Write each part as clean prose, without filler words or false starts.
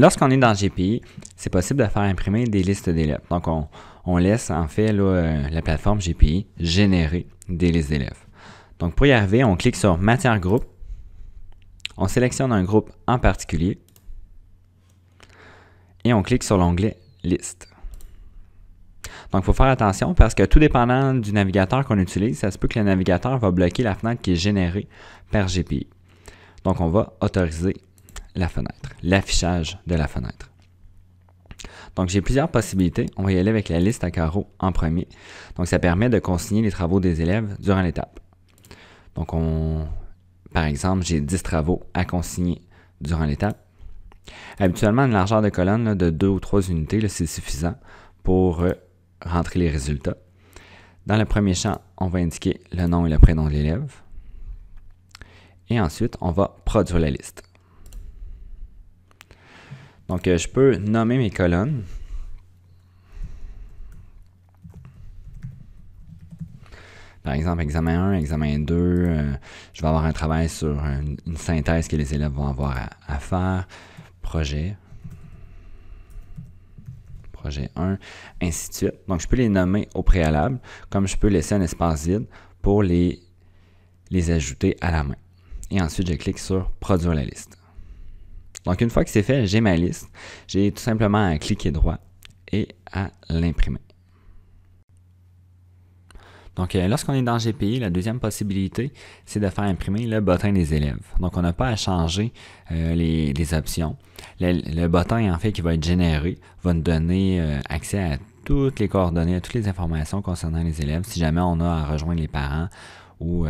Lorsqu'on est dans GPI, c'est possible de faire imprimer des listes d'élèves. Donc, on laisse en fait là, la plateforme GPI générer des listes d'élèves. Donc, pour y arriver, on clique sur Matière groupe. On sélectionne un groupe en particulier et on clique sur l'onglet Liste. Donc, il faut faire attention parce que tout dépendant du navigateur qu'on utilise, ça se peut que le navigateur va bloquer la fenêtre qui est générée par GPI. Donc, on va autoriser la fenêtre, l'affichage de la fenêtre. Donc, j'ai plusieurs possibilités. On va y aller avec la liste à carreaux en premier. Donc, ça permet de consigner les travaux des élèves durant l'étape. Donc, par exemple, j'ai 10 travaux à consigner durant l'étape. Habituellement, une largeur de colonne là, de 2 ou 3 unités, c'est suffisant pour rentrer les résultats. Dans le premier champ, on va indiquer le nom et le prénom de l'élève. Et ensuite, on va produire la liste. Donc, je peux nommer mes colonnes. Par exemple, examen 1, examen 2, je vais avoir un travail sur une synthèse que les élèves vont avoir à faire. Projet 1, ainsi de suite. Donc, je peux les nommer au préalable, comme je peux laisser un espace vide pour les ajouter à la main. Et ensuite, je clique sur « Produire la liste ». Donc, une fois que c'est fait, j'ai ma liste. J'ai tout simplement à cliquer droit et à l'imprimer. Donc, lorsqu'on est dans GPI, la deuxième possibilité, c'est de faire imprimer le bottin des élèves. Donc, on n'a pas à changer les options. Le bottin, en fait, qui va être généré, va nous donner accès à toutes les coordonnées, à toutes les informations concernant les élèves, si jamais on a à rejoindre les parents ou...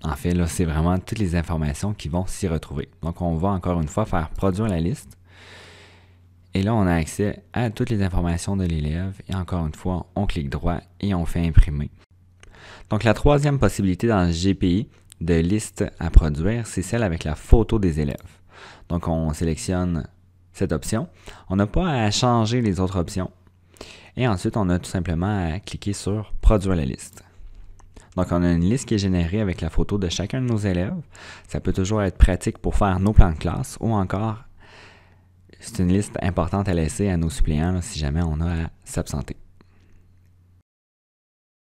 en fait, là, c'est vraiment toutes les informations qui vont s'y retrouver. Donc, on va encore une fois faire produire la liste. Et là, on a accès à toutes les informations de l'élève. Et encore une fois, on clique droit et on fait imprimer. Donc, la troisième possibilité dans le GPI de liste à produire, c'est celle avec la photo des élèves. Donc, on sélectionne cette option. On n'a pas à changer les autres options. Et ensuite, on a tout simplement à cliquer sur « Produire la liste ». Donc, on a une liste qui est générée avec la photo de chacun de nos élèves. Ça peut toujours être pratique pour faire nos plans de classe ou encore, c'est une liste importante à laisser à nos suppléants là, si jamais on a à s'absenter.